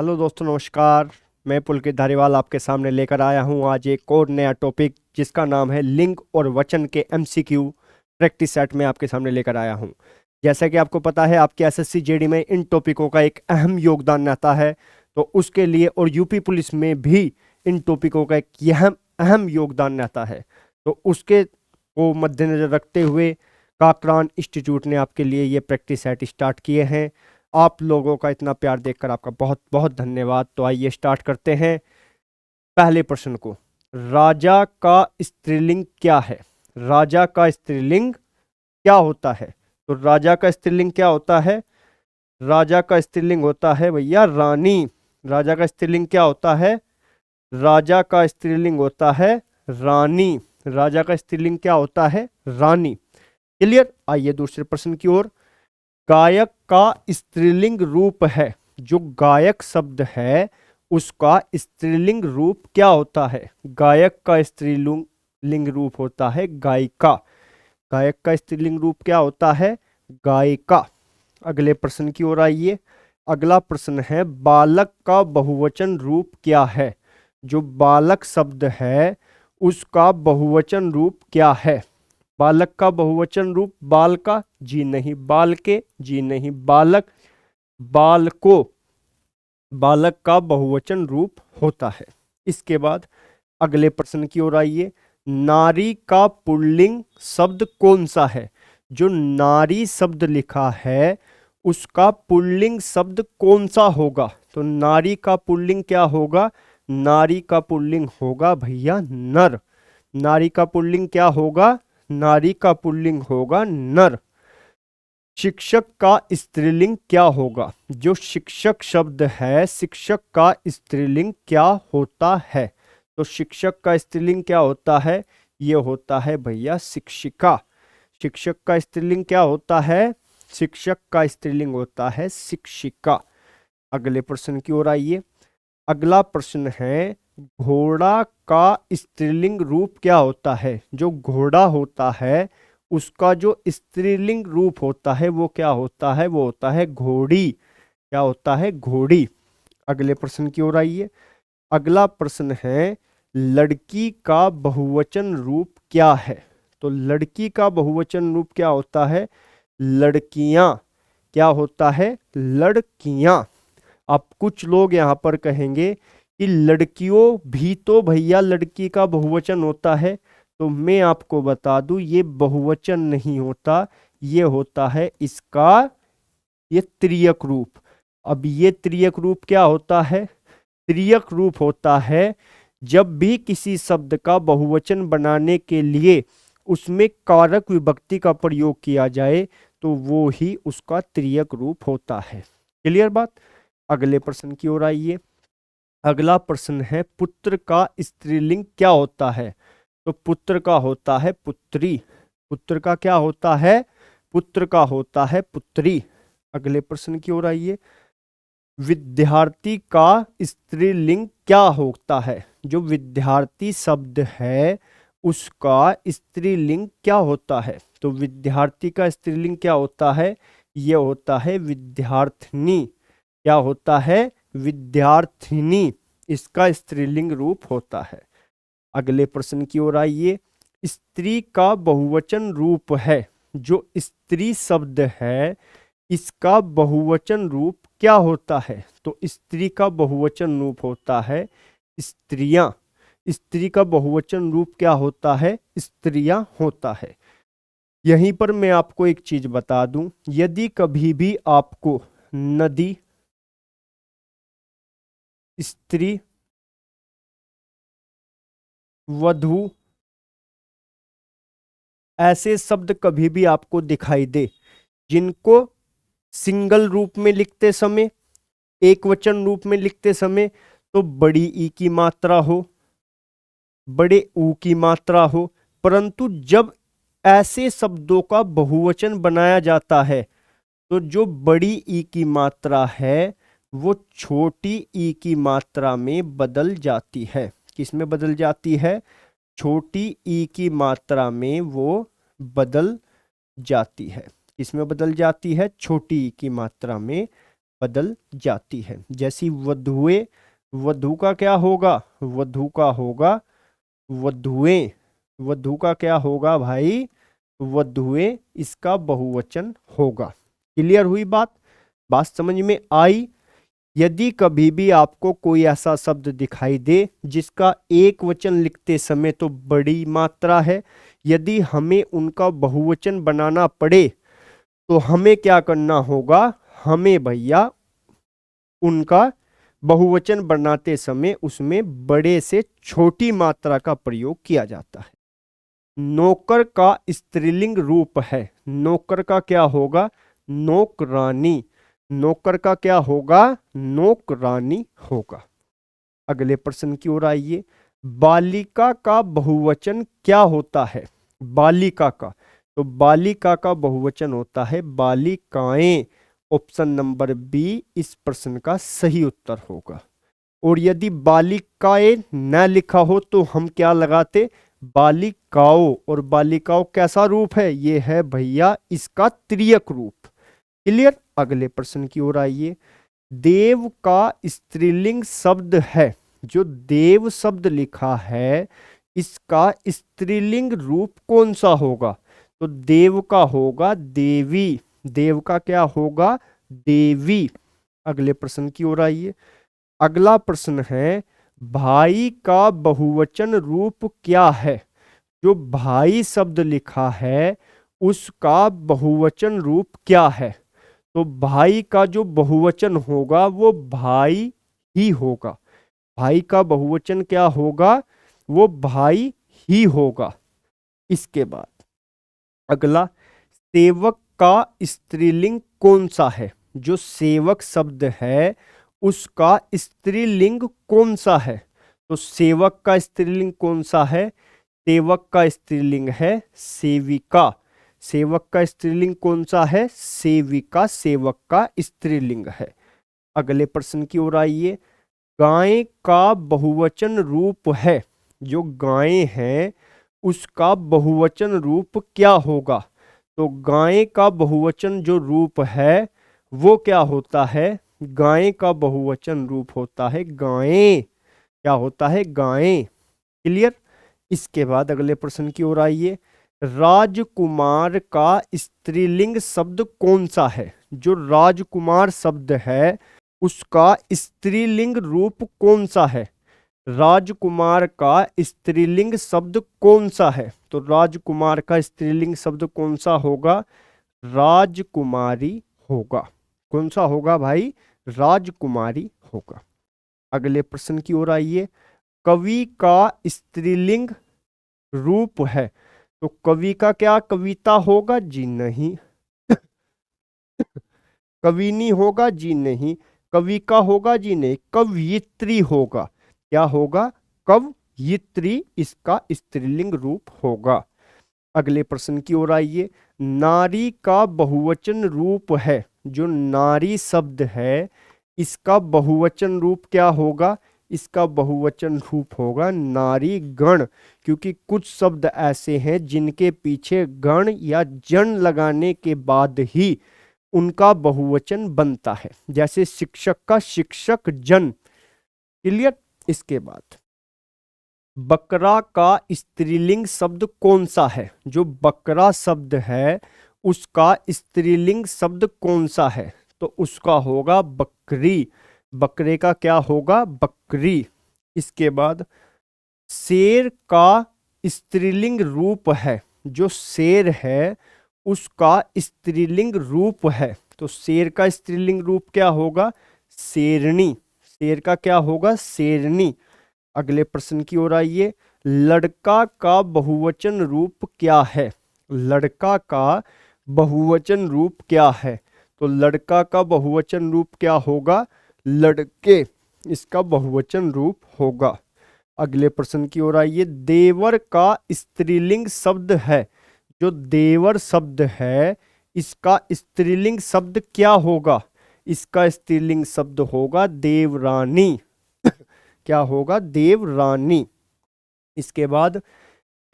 Hello दोस्तों, नमस्कार। मैं पुलकित धारीवाल आपके सामने लेकर आया हूं आज एक और नया टॉपिक जिसका नाम है लिंग और वचन के एमसीक्यू प्रैक्टिस सेट में आपके सामने लेकर आया हूं। जैसा कि आपको पता है, आपके एसएससी जेडी में इन टॉपिकों का एक अहम योगदान रहता है, तो उसके लिए और यूपी पुलिस में भी इन टॉपिकों का एक अहम अहम योगदान रहता है। तो उसके को मद्देनजर रखते हुए काकरान इंस्टीट्यूट ने आपके लिए ये प्रैक्टिस सेट स्टार्ट किए हैं। आप लोगों का इतना प्यार देखकर आपका बहुत बहुत धन्यवाद। तो आइए स्टार्ट करते हैं पहले प्रश्न को। राजा का स्त्रीलिंग क्या है? राजा का स्त्रीलिंग क्या होता है? तो राजा का स्त्रीलिंग क्या होता है? राजा का स्त्रीलिंग होता है भैया रानी। राजा का स्त्रीलिंग क्या होता है? राजा का स्त्रीलिंग होता है रानी। राजा का स्त्रीलिंग क्या होता है? रानी। क्लियर। आइए दूसरे प्रश्न की ओर। गायक का स्त्रीलिंग रूप है। जो गायक शब्द है उसका स्त्रीलिंग रूप क्या होता है? गायक का स्त्रीलिंग लिंग रूप होता है गायिका। गायक का स्त्रीलिंग रूप क्या होता है? गायिका। अगले प्रश्न की ओर आइए। अगला प्रश्न है बालक का बहुवचन रूप क्या है? जो बालक शब्द है उसका बहुवचन रूप क्या है? बालक का बहुवचन रूप बाल का, जी नहीं बाल के, जी नहीं बालक, बालको। बालक का बहुवचन रूप होता है। इसके बाद अगले प्रश्न की ओर आइए। नारी का पुल्लिंग शब्द कौन सा है? जो नारी शब्द लिखा है उसका पुल्लिंग शब्द कौन सा होगा? तो नारी का पुल्लिंग क्या होगा? नारी का पुल्लिंग होगा भैया नर। नारी का पुल्लिंग क्या होगा? नारी का पुल्लिंग होगा नर। शिक्षक का स्त्रीलिंग क्या होगा? जो शिक्षक शब्द है शिक्षक का स्त्रीलिंग क्या होता है? तो शिक्षक का स्त्रीलिंग क्या होता है? ये होता है भैया शिक्षिका। शिक्षक का स्त्रीलिंग क्या होता है? शिक्षक का स्त्रीलिंग होता है शिक्षिका। अगले प्रश्न की ओर आइए। अगला प्रश्न है घोड़ा का स्त्रीलिंग रूप क्या होता है? जो घोड़ा होता है उसका जो स्त्रीलिंग रूप होता है वो क्या होता है? वो होता है घोड़ी। क्या होता है? घोड़ी। अगले प्रश्न की ओर आइए। अगला प्रश्न है लड़की का बहुवचन रूप क्या है? तो लड़की का बहुवचन रूप क्या होता है? लड़कियां। क्या होता है? लड़कियां। अब कुछ लोग यहाँ पर कहेंगे कि लड़कियों भी तो भैया लड़की का बहुवचन होता है। तो मैं आपको बता दूं ये बहुवचन नहीं होता, ये होता है इसका ये त्रियक रूप। अब ये त्रियक रूप क्या होता है? त्रियक रूप होता है जब भी किसी शब्द का बहुवचन बनाने के लिए उसमें कारक विभक्ति का प्रयोग किया जाए तो वो ही उसका त्रियक रूप होता है। क्लियर बात। अगले प्रश्न की ओर आइए। अगला प्रश्न है पुत्र का स्त्रीलिंग क्या होता है? तो पुत्र का होता है पुत्री। पुत्र का क्या होता है? पुत्र का होता है पुत्री। अगले प्रश्न की ओर आइए। विद्यार्थी का स्त्रीलिंग क्या होता है? जो विद्यार्थी शब्द है उसका स्त्रीलिंग क्या होता है? तो विद्यार्थी का स्त्रीलिंग क्या होता है? ये होता है विद्यार्थिनी। क्या होता है? विद्यार्थिनी। इसका स्त्रीलिंग रूप होता है। अगले प्रश्न की ओर आइए। स्त्री का बहुवचन रूप है। जो स्त्री शब्द है इसका बहुवचन रूप क्या होता है? तो स्त्री का बहुवचन रूप होता है स्त्रियां। स्त्री का बहुवचन रूप क्या होता है? स्त्रियां होता है। यहीं पर मैं आपको एक चीज बता दूं, यदि कभी भी आपको नदी, स्त्री, वधु ऐसे शब्द कभी भी आपको दिखाई दे जिनको सिंगल रूप में लिखते समय, एक वचन रूप में लिखते समय तो बड़ी ई की मात्रा हो, बड़े ऊ की मात्रा हो, परंतु जब ऐसे शब्दों का बहुवचन बनाया जाता है तो जो बड़ी ई की मात्रा है वो छोटी ई की मात्रा में बदल जाती है। किस में बदल जाती है? छोटी ई की मात्रा में वो बदल जाती है। किस में बदल जाती है? छोटी ई की मात्रा में बदल जाती है। जैसी वधुएं, वधु का क्या होगा, वधु का होगा वधुएं, वधु का क्या होगा भाई, वधुएं, इसका बहुवचन होगा। क्लियर हुई बात, बात समझ में आई। यदि कभी भी आपको कोई ऐसा शब्द दिखाई दे जिसका एक वचन लिखते समय तो बड़ी मात्रा है, यदि हमें उनका बहुवचन बनाना पड़े तो हमें क्या करना होगा, हमें भैया उनका बहुवचन बनाते समय उसमें बड़े से छोटी मात्रा का प्रयोग किया जाता है। नौकर का स्त्रीलिंग रूप है, नौकर का क्या होगा, नौकरानी, नौकर का क्या होगा, नौकरानी होगा। अगले प्रश्न की ओर आइए। बालिका का बहुवचन क्या होता है, बालिका का, तो बालिका का बहुवचन होता है बालिकाएं। ऑप्शन नंबर बी इस प्रश्न का सही उत्तर होगा। और यदि बालिकाएं न लिखा हो तो हम क्या लगाते, बालिकाओं। और बालिकाओं कैसा रूप है, ये है भैया इसका त्रियक रूप। क्लियर। अगले प्रश्न की ओर आइए। देव का स्त्रीलिंग शब्द है, जो देव शब्द लिखा है इसका स्त्रीलिंग रूप कौन सा होगा, तो देव का होगा देवी, देव का क्या होगा, देवी। अगले प्रश्न की ओर आइए। अगला प्रश्न है, भाई का बहुवचन रूप क्या है, जो भाई शब्द लिखा है उसका बहुवचन रूप क्या है, तो भाई का जो बहुवचन होगा वो भाई ही होगा, भाई का बहुवचन क्या होगा, वो भाई ही होगा। इसके बाद अगला, सेवक का स्त्रीलिंग कौन सा है, जो सेवक शब्द है उसका स्त्रीलिंग कौन सा है, तो सेवक का स्त्रीलिंग कौन सा है, सेवक का स्त्रीलिंग है सेविका, सेवक का स्त्रीलिंग कौन सा है, सेविका, सेवक का स्त्रीलिंग है। अगले प्रश्न की ओर आइए। गाय का बहुवचन रूप है, जो गायें हैं उसका बहुवचन रूप क्या होगा, तो गाय का बहुवचन जो रूप है वो क्या होता है, गाय का बहुवचन रूप होता है गायें, क्या होता है, गायें। क्लियर। इसके बाद अगले प्रश्न की ओर आइए। राजकुमार का स्त्रीलिंग शब्द कौन सा है, जो राजकुमार शब्द है उसका स्त्रीलिंग रूप कौन सा है, राजकुमार का स्त्रीलिंग शब्द कौन सा है, तो राजकुमार का स्त्रीलिंग शब्द कौन सा होगा, राजकुमारी होगा। कौन सा होगा भाई, राजकुमारी होगा। अगले प्रश्न की ओर आइए। कवि का स्त्रीलिंग रूप है, तो कवि का क्या कविता होगा, जी नहीं। कविनी होगा, जी नहीं। कवि का होगा, जी नहीं। कवयित्री होगा, क्या होगा, कवयित्री, इसका स्त्रीलिंग रूप होगा। अगले प्रश्न की ओर आइए। नारी का बहुवचन रूप है, जो नारी शब्द है इसका बहुवचन रूप क्या होगा, इसका बहुवचन रूप होगा नारी गण, क्योंकि कुछ शब्द ऐसे हैं जिनके पीछे गण या जन लगाने के बाद ही उनका बहुवचन बनता है, जैसे शिक्षक का शिक्षक जन। क्लियर। इसके बाद बकरा का स्त्रीलिंग शब्द कौन सा है, जो बकरा शब्द है उसका स्त्रीलिंग शब्द कौन सा है, तो उसका होगा बकरी, बकरे का क्या होगा, बकरी। इसके बाद शेर का स्त्रीलिंग रूप है, जो शेर है उसका स्त्रीलिंग रूप है, तो शेर का स्त्रीलिंग रूप क्या होगा, शेरनी, शेर का क्या होगा, शेरनी। अगले प्रश्न की ओर आइए। लड़का का बहुवचन रूप क्या है, लड़का का बहुवचन रूप क्या है, तो लड़का का बहुवचन रूप क्या होगा, लड़के, इसका बहुवचन रूप होगा। अगले प्रश्न की ओर आइए। देवर का स्त्रीलिंग शब्द है, जो देवर शब्द है इसका स्त्रीलिंग शब्द क्या होगा, इसका स्त्रीलिंग शब्द होगा देवरानी, क्या होगा, देवरानी। इसके बाद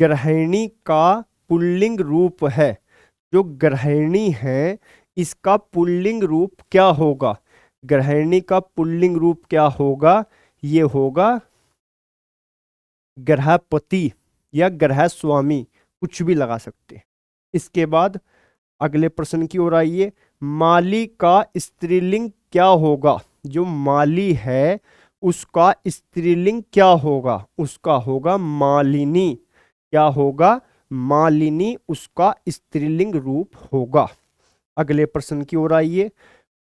गृहिणी का पुल्लिंग रूप है, जो गृहिणी है इसका पुल्लिंग रूप क्या होगा, गृहिणी का पुल्लिंग रूप क्या होगा? ये होगा गृहपति या गृह स्वामी, कुछ भी लगा सकते हैं। इसके बाद अगले प्रश्न की ओर आइए। माली का स्त्रीलिंग क्या होगा? जो माली है उसका स्त्रीलिंग क्या होगा? उसका होगा मालिनी। क्या होगा? मालिनी उसका स्त्रीलिंग रूप होगा। अगले प्रश्न की ओर आइए।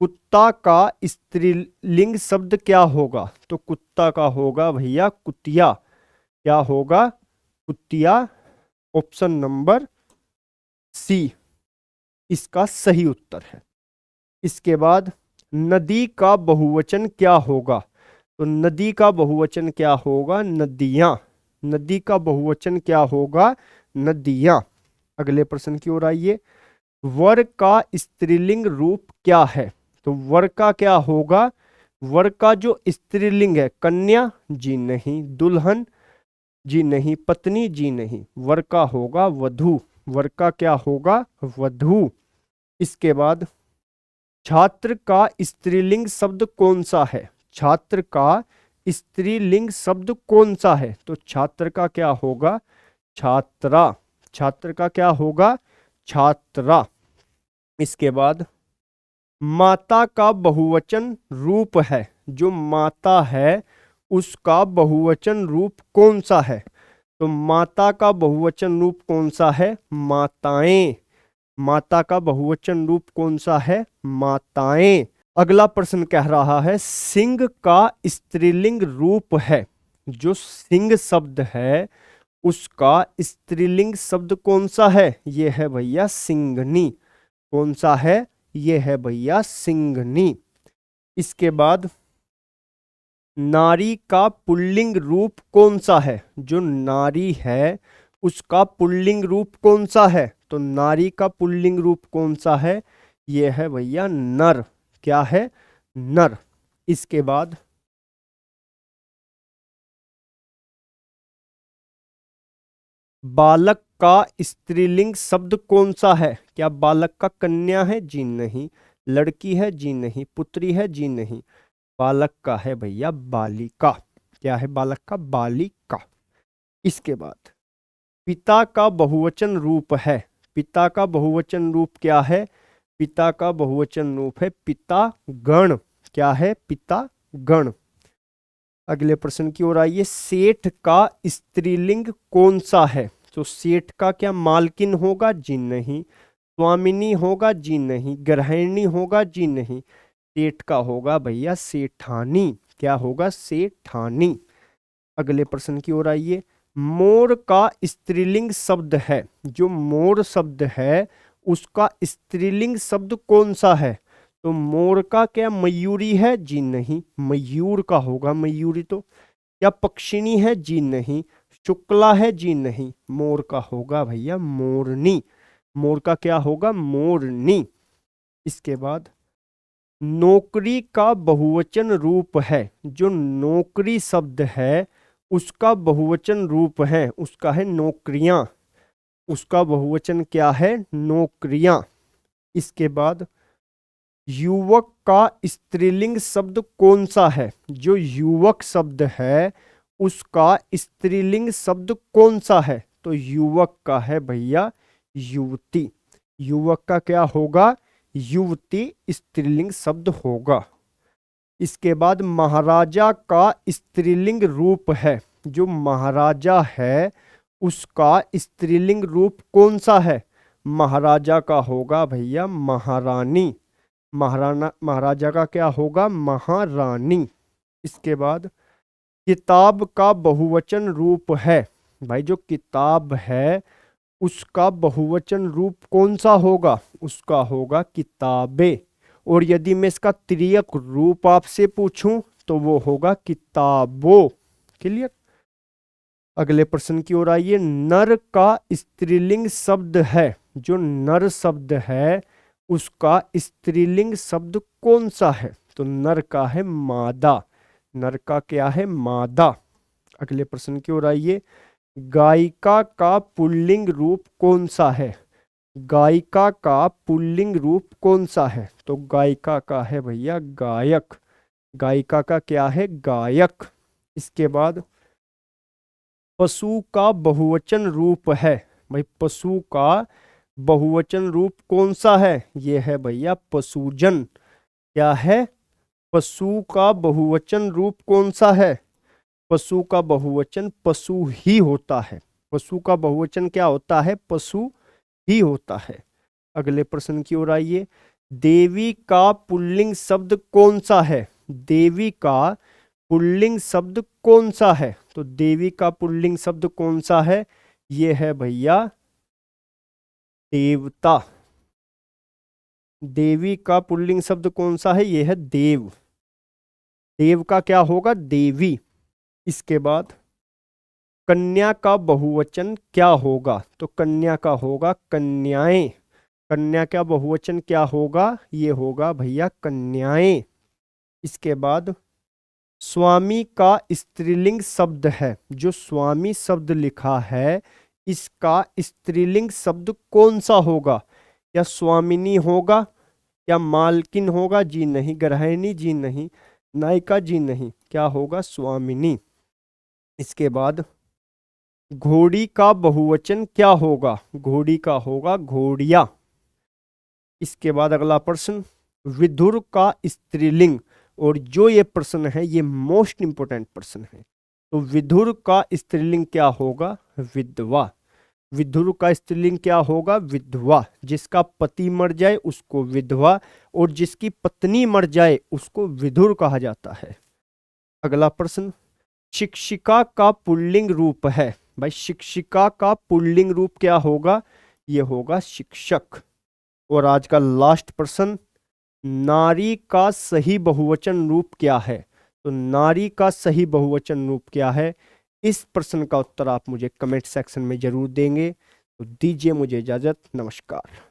कुत्ता का स्त्रीलिंग शब्द क्या होगा? तो कुत्ता का होगा भैया कुतिया। क्या होगा? कुतिया। ऑप्शन नंबर सी इसका सही उत्तर है। इसके बाद नदी का बहुवचन क्या होगा? तो नदी का बहुवचन क्या होगा? नदियां। नदी का बहुवचन क्या होगा? नदियां। अगले प्रश्न की ओर आइए। वर का स्त्रीलिंग रूप क्या है? तो वर का क्या होगा? वर का जो स्त्रीलिंग है, कन्या जी नहीं, दुल्हन जी नहीं, पत्नी जी नहीं, वर का होगा वधू। वर का क्या होगा? वधू। इसके बाद छात्र का स्त्रीलिंग शब्द कौन सा है? छात्र का स्त्रीलिंग शब्द कौन सा है? तो छात्र का क्या होगा? छात्रा। छात्र का क्या होगा? छात्रा। इसके बाद माता का बहुवचन रूप है। जो माता है उसका बहुवचन रूप कौन सा है? तो माता का बहुवचन रूप कौन सा है? माताएं। माता का बहुवचन रूप कौन सा है? माताएं। अगला प्रश्न कह रहा है सिंह का स्त्रीलिंग रूप है। जो सिंह शब्द है उसका स्त्रीलिंग शब्द कौन सा है? ये है भैया सिंगनी। कौन सा है? ये है भैया सिंगनी। इसके बाद नारी का पुल्लिंग रूप कौन सा है? जो नारी है उसका पुल्लिंग रूप कौन सा है? तो नारी का पुल्लिंग रूप कौन सा है? ये है भैया नर। क्या है? नर। इसके बाद बालक का स्त्रीलिंग शब्द कौन सा है? क्या बालक का कन्या है? जी नहीं। लड़की है? जी नहीं। पुत्री है? जी नहीं। बालक का है भैया बालिका। क्या है? बालक का बालिका। इसके बाद पिता का बहुवचन रूप है। पिता का बहुवचन रूप क्या है? पिता का बहुवचन रूप है पिता गण। क्या है? पिता गण। अगले प्रश्न की ओर आइए। सेठ का स्त्रीलिंग कौन सा है? तो सेठ का क्या मालकिन होगा? जी नहीं। स्वामिनी होगा? जी नहीं। गृहिणी होगा? जी नहीं। सेठ का होगा भैया सेठानी। क्या होगा? सेठानी। अगले प्रश्न की ओर आइए। मोर का स्त्रीलिंग शब्द है। जो मोर शब्द है उसका स्त्रीलिंग शब्द कौन सा है? तो मोर का क्या मयूरी है? जी नहीं। मयूर का होगा मयूरी। तो क्या पक्षिणी है? जी नहीं। शुक्ला है? जी नहीं। मोर का होगा भैया मोरनी। मोर का क्या होगा? मोरनी। इसके बाद नौकरी का बहुवचन रूप है। जो नौकरी शब्द है उसका बहुवचन रूप है, उसका है नौकरियां। उसका बहुवचन क्या है? नौकरियां। इसके बाद युवक का स्त्रीलिंग शब्द कौन सा है? जो युवक शब्द है उसका स्त्रीलिंग शब्द कौन सा है? तो युवक का है भैया युवती। युवक का क्या होगा? युवती स्त्रीलिंग शब्द होगा। इसके बाद महाराजा का स्त्रीलिंग रूप है। जो महाराजा है उसका स्त्रीलिंग रूप कौन सा है? महाराजा का होगा भैया महारानी। महाराणा महाराजा का क्या होगा? महारानी। इसके बाद किताब का बहुवचन रूप है। भाई जो किताब है उसका बहुवचन रूप कौन सा होगा? उसका होगा किताबें। और यदि मैं इसका तिर्यक रूप आपसे पूछूं तो वो होगा किताबों। क्लियर। अगले प्रश्न की ओर आइए। नर का स्त्रीलिंग शब्द है। जो नर शब्द है उसका स्त्रीलिंग शब्द कौन सा है? तो नर का है मादा। नर का क्या है? मादा। अगले प्रश्न की ओर आइए। गायिका का पुल्लिंग रूप कौन सा है? गायिका का पुल्लिंग रूप कौन सा है? तो गायिका का है भैया गायक। गायिका का क्या है? गायक। इसके बाद पशु का बहुवचन रूप है। भाई पशु का बहुवचन रूप कौन सा है? ये है भैया पशुजन। क्या है? पशु का बहुवचन रूप कौन सा है? पशु का बहुवचन पशु ही होता है। पशु का बहुवचन क्या होता है? पशु ही होता है। अगले प्रश्न की ओर आइए। देवी का पुल्लिंग शब्द कौन सा है? देवी का पुल्लिंग शब्द कौन सा है? तो देवी का पुल्लिंग शब्द कौन सा है? ये है भैया देवता। देवी का पुल्लिंग शब्द कौन सा है? ये है देव। देव का क्या होगा? देवी। इसके बाद कन्या का बहुवचन क्या होगा? तो कन्या का होगा कन्याएं। कन्या का बहुवचन क्या होगा? ये होगा भैया कन्याएं। इसके बाद स्वामी का स्त्रीलिंग शब्द है। जो स्वामी शब्द लिखा है इसका स्त्रीलिंग शब्द कौन सा होगा? या स्वामिनी होगा, या मालकिन होगा? जी नहीं। गृहिणी? जी नहीं। नायिका? जी नहीं। क्या होगा? स्वामिनी। इसके बाद घोड़ी का बहुवचन क्या होगा? घोड़ी का होगा घोड़िया। इसके बाद अगला प्रश्न, विधुर का स्त्रीलिंग। और जो ये प्रश्न है ये मोस्ट इंपोर्टेंट प्रश्न है। तो विधुर का स्त्रीलिंग क्या होगा? विधवा। विधुर का स्त्रीलिंग क्या होगा? विधवा। जिसका पति मर जाए उसको विधवा, और जिसकी पत्नी मर जाए उसको विधुर कहा जाता है। अगला प्रश्न, शिक्षिका का पुल्लिंग रूप है। भाई शिक्षिका का पुल्लिंग रूप क्या होगा? ये होगा शिक्षक। और आज का लास्ट प्रश्न, नारी का सही बहुवचन रूप क्या है? तो नारी का सही बहुवचन रूप क्या है? इस प्रश्न का उत्तर आप मुझे कमेंट सेक्शन में जरूर देंगे। तो दीजिए मुझे इजाजत। नमस्कार।